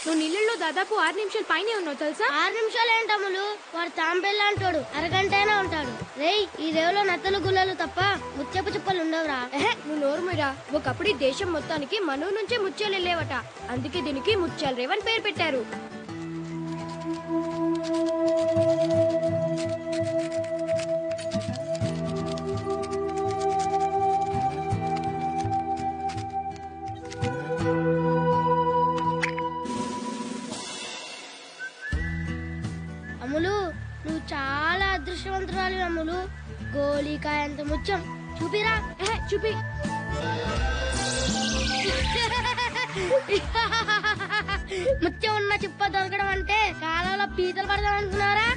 నువ్వు నీళ్ళలో దాదాపు 6 నిమిషాలు పైనే ఉన్నావు తెలుసా? 6 నిమిషాలు ఏంటమ్ములు? వాడు తాంబెల్లా అంటాడు, అరగంటైనా ఉంటాడు. రేయ్, ఈ రేవులో నత్తలు గుల్లలు తప్ప ముత్యపు చుప్పలు ఉండవురా. నువ్వు నోరుమిరా. ఒకప్పుడు ఈ దేశం మొత్తానికి మనూ నుంచే ముత్యాలు వెళ్ళేవట. అందుకే దీనికి ముత్యాల రేవ్ అని పేరు పెట్టారు. అమ్ములు, నువ్వు చాలా అదృష్టవంతురాలు అమ్ములు. గోళీకాయ అంత ముత్యం చూపిరా. చూపి. ముత్యం ఉన్న చిప్ప దొరకడం అంటే కాలంలో పీతలు పడదాం అనుకున్నారా?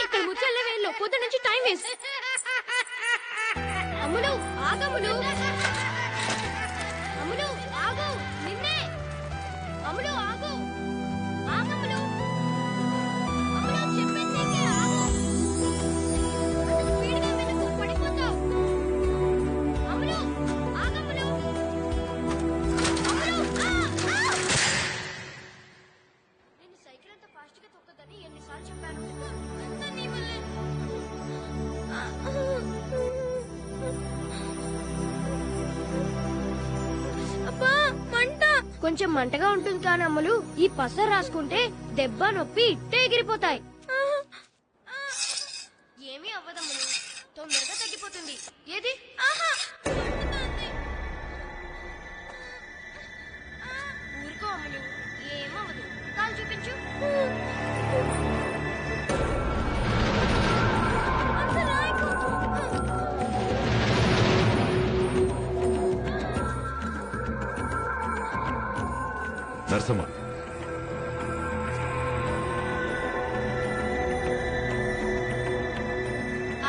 ఇక్కడ ముత్యాల వేల్లో పొద్దు నుంచి టైం వేస్ట్. అమ్ములు ఆగమ్ములు. అమ్ములు ఆగు. నిన్నే. అమ్ములు ఆగు. ఆగమ్ములు. అమ్ములు చెప్పింది ఆగు. అంత స్పీడ్ గా వెళ్ళకు, పడిపోతావు. అమ్ములు ఆగమ్ములు. అమ్ములు నేను సైకిల్ అంత ఫాస్ట్ గా తొక్కదని ఎన్నిసార్లు చెప్పాను. అంతా నీ వల్లే. అబ్బా మంట. కొంచెం మంటగా ఉంటుంది కానీ అమ్మలు, ఈ పస రాసుకుంటే దెబ్బ నొప్పి ఇట్టే ఎగిరిపోతాయి. ఏమీ అవ్వదమ్మలు, తొందరగా తగ్గిపోతుంది. ఏది ఊరుకో అమ్మలు, ఏమవ్వదు. కాలు చూపించు. నరసమ్మ,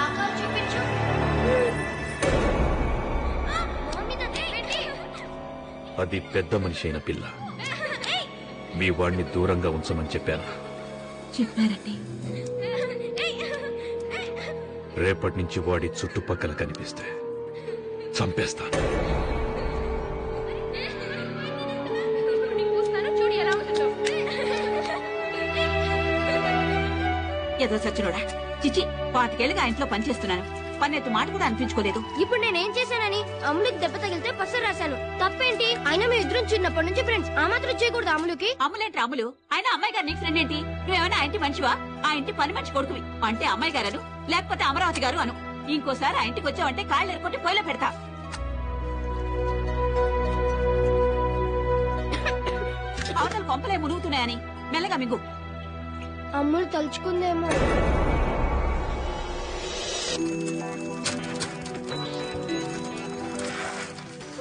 ఆకాలు చూపించు. అది పెద్ద మనిషి అయిన పిల్ల. మీ వాడిని దూరంగా ఉంచమని చెప్పాను. చెప్పారండి. రేపటి నుంచి వాడి చుట్టుపక్కల కనిపిస్తే చంపేస్తాను. ఏదో సచ్చినోడా. చిచి, 25 ఏళ్ళుగా ఇంట్లో పనిచేస్తున్నాను. పన్నెత్తు మాట కూడా అనిపించుకోలేదు. ఇప్పుడు నేనేం చేశానని అమ్ములకి దెబ్బ తగిలితే పసరు రాశాను. తప్పేంటి? అయినా మీ ఇద్దరం చిన్నప్పటి నుంచి ఫ్రెండ్స్. ఆ మాత్రం చేయకూడదు అమ్ములకి. అమ్ములేంటి అమ్ములు? ఆయన అమ్మాయి గారు నీకు ఫ్రెండ్ ఏంటి? నువ్వేమైనా ఆ ఇంటి మనిషివా? ఆ ఇంటి పని మనిషి కొడుకువి అంటే అమ్మాయి గారు, లేకపోతే అమరావతి గారు అను. ఇంకోసారి ఆ ఇంటికి వచ్చావంటే కాళ్ళు ఎరుకుంటే పొయ్యిలో పెడతా. అవతల కొంపలే మునుగుతున్నాయని మెల్లగా మింగు. అమ్ములు తలుచుకుందేమో.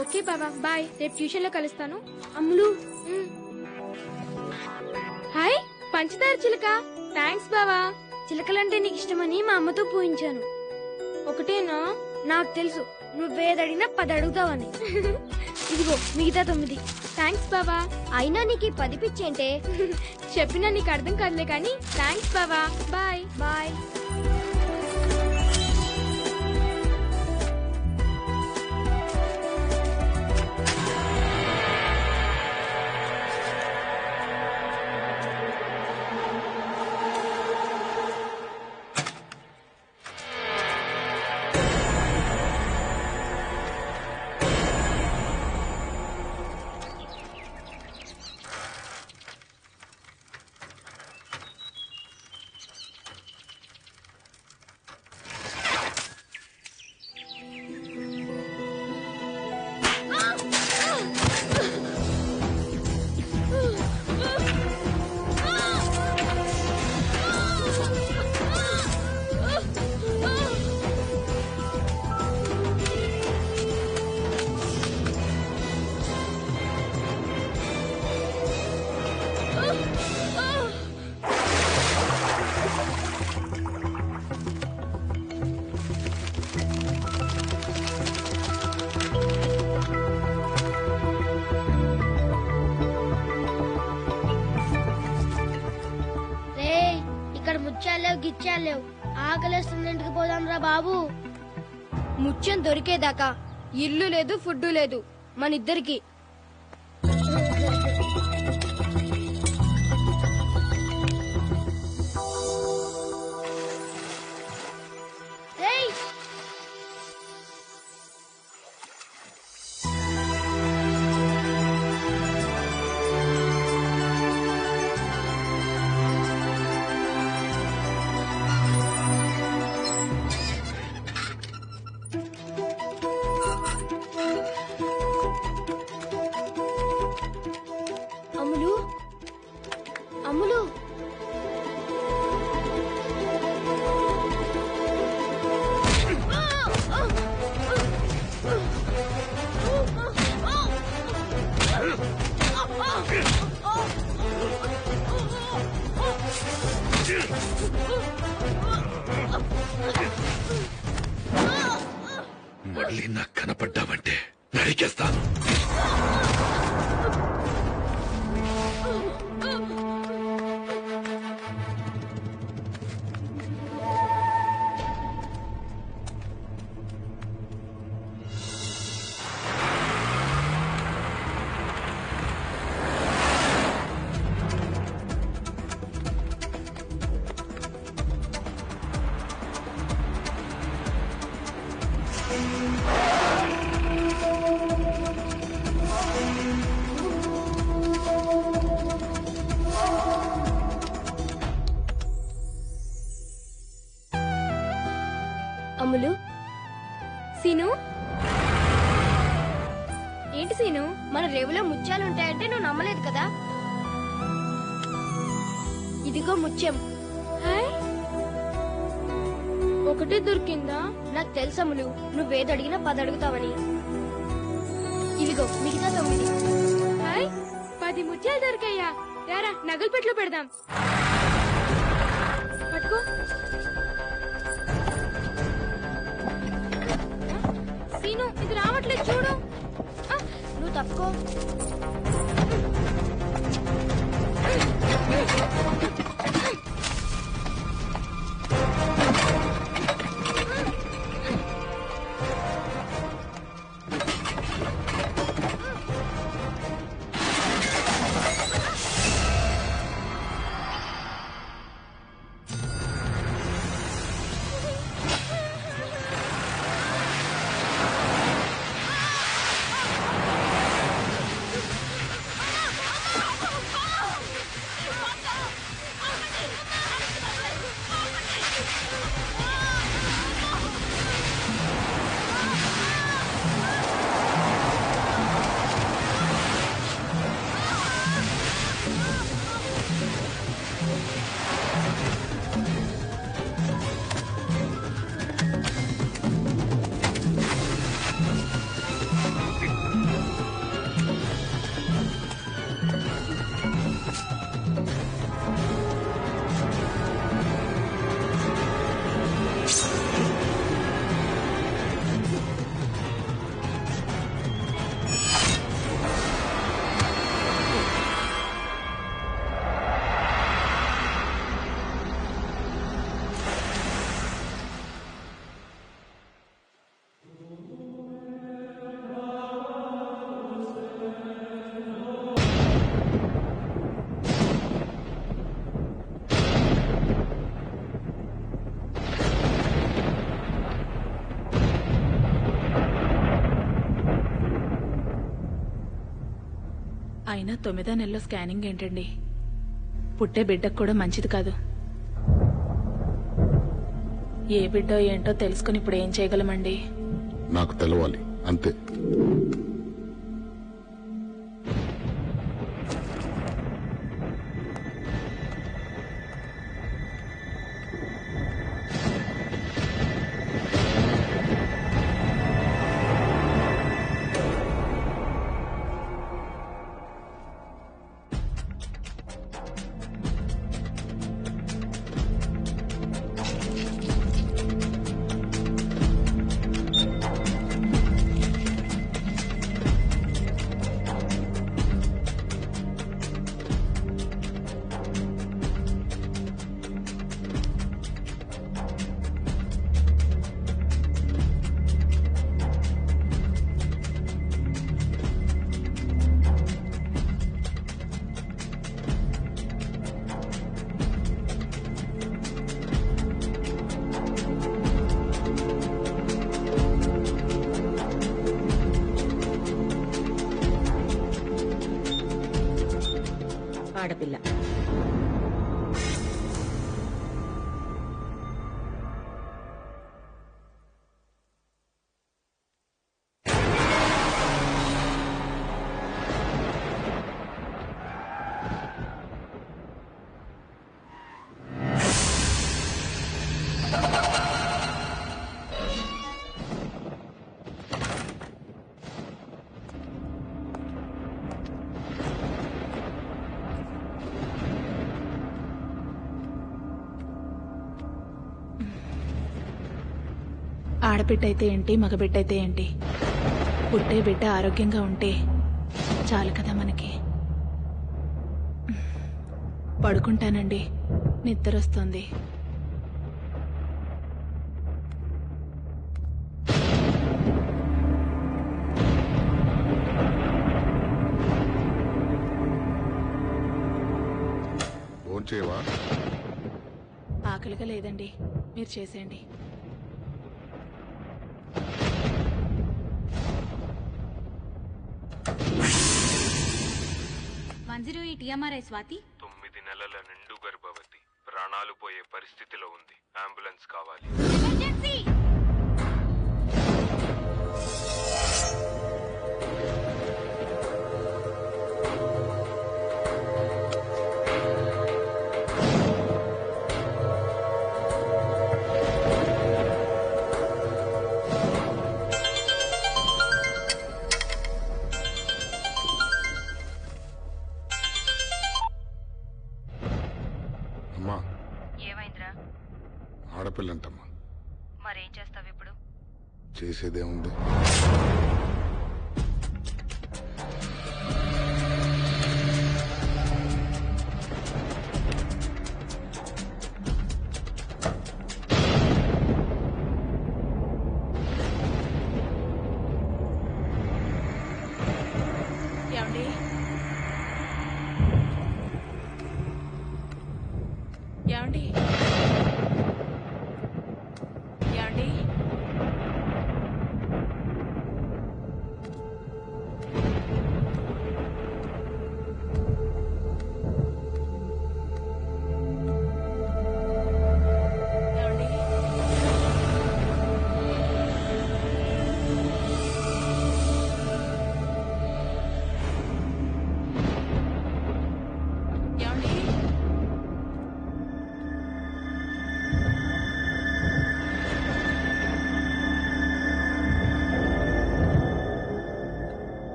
ఓకే బాబా, బాయ్. రేపు ట్యూషన్ లో కలుస్తాను. అమ్ములు. హాయ్ పంచదార చిలక. థ్యాంక్స్ బావా. చిలకలంటే నీకు ఇష్టమని మా అమ్మతో పూయించాను. ఒకటేనా? నాకు తెలుసు, నువ్వేదడిగినా 10 అడుగుతావని. ఇదిగో మిగతా 9. థ్యాంక్స్ బావా. అయినా నీకు 10 పిచ్చేంటే? చెప్పినా నీకు అర్థం కాదులే కానీ థ్యాంక్స్ బావా. Bye bye. లేవు. ఆకలేస్తుంది, ఇంటికి పోదాం రా బాబు. ముత్యం దొరికేదాకా ఇల్లు లేదు, ఫుడ్ లేదు మన ఇద్దరికి. రేయ్, అమ్ములు, అమ్ములు, మళ్ళీ నాకు కనపడ్డావంటే నరికేస్తాను. అమ్ములు. సీను, ఏంటి సీను, మన రేవులో ముత్యాలు ఉంటాయంటే నువ్వు నమ్మలేదు కదా. ఇదిగో ముత్యం. హాయ్, ఒకటి దొరికిందా? నాకు తెలుసు అమ్ములు, నువ్వేది అడిగినా 10 అడుగుతావని. ఇదిగో మిగతా 9. హాయ్, 10 ముత్యాలు దొరికాయా? రారా నగలు పెట్లో పెడదాం. పట్టుకో. సీను, ఇది రావట్లేదు చూడు. నువ్వు తప్పుకో. అయినా 9వ నెలలో స్కానింగ్ ఏంటండి? పుట్టే బిడ్డకు కూడా మంచిది కాదు. ఏ బిడ్డో ఏంటో తెలుసుకుని ఇప్పుడు ఏం చేయగలమండి? నాకు తెలవాలి అంతే. ఆడపిల్ల. ఆడబిడ్డ అయితే ఏంటి, మగబిడ్డ అయితే ఏంటి, పుట్టే బిడ్డ ఆరోగ్యంగా ఉంటే చాలు కదా మనకి. పడుకుంటానండి, నిద్ర వస్తుంది. భోంచేవా? ఆకలిగా లేదండి, మీరు చేసేయండి. స్వాతి 9 నెలల నిండు గర్భవతి, ప్రాణాలు పోయే పరిస్థితిలో ఉంది. అంబులెన్స్ కావాలి. అమ్మా, ఏమైందిరా? ఆడపిల్లంటమ్మా. మరేం చేస్తావు ఇప్పుడు? చేసేదేముంది? ఏమండి? ఏమండి? ఏమండి? ఏమండి?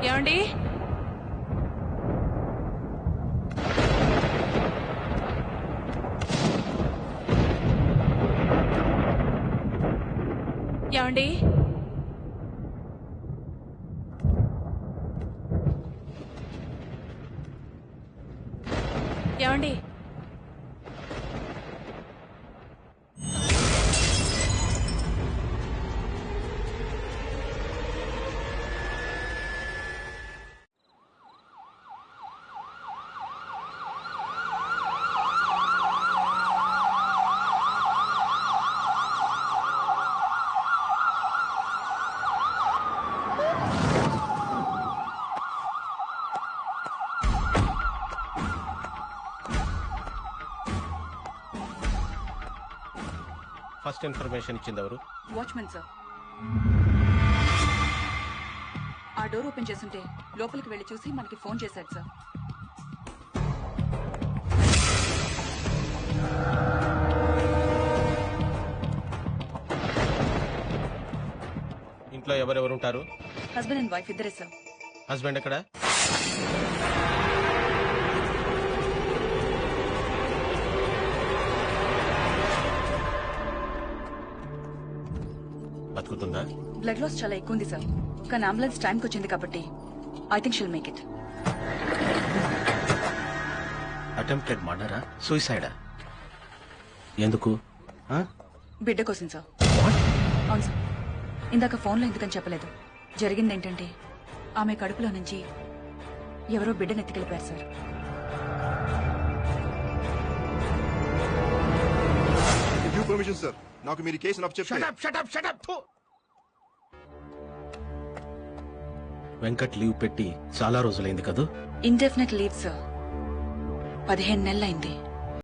ఏమండి? ఏమండి? ఏమండి? ఏమండి? ఫస్ట్ ఇన్ఫర్మేషన్ ఇచ్చింది ఎవరు? Watchman sir. ఆ డోర్ ఓపెన్ చేస్తుంటే లోపలికి వెళ్లి చూసి మనకి ఫోన్ చేశాడు సార్. ఇంట్లో ఎవరెవరు ఉంటారు? హస్బెండ్ అండ్ వైఫ్ ఇద్దరే సార్. హస్బెండ్ ఎక్కడ? బతుకుతుందా? బ్లడ్ లాస్ చాలా ఎక్కువ ఉంది సార్, కానీ అంబులెన్స్ టైంకి వచ్చింది కాబట్టి I think she'll make it. Attempted మర్డరా, సూసైడా? ఎందుకు? బిడ్డ కోసం సార్. అవును సార్. ఇందాక ఫోన్లో ఎందుకని చెప్పలేదు. జరిగింది ఏంటంటే ఆమె కడుపులో నుంచి ఎవరో బిడ్డను ఎత్తుకెళ్ళిపోయారు సార్. Give permission, sir. నాకు మీరు కేసు నప్పు చెప్తే వెంకట్ లీవ్ పెట్టి చాలా రోజులైంది కదూ? Indefinite leave sir. 15 నెలలైంది.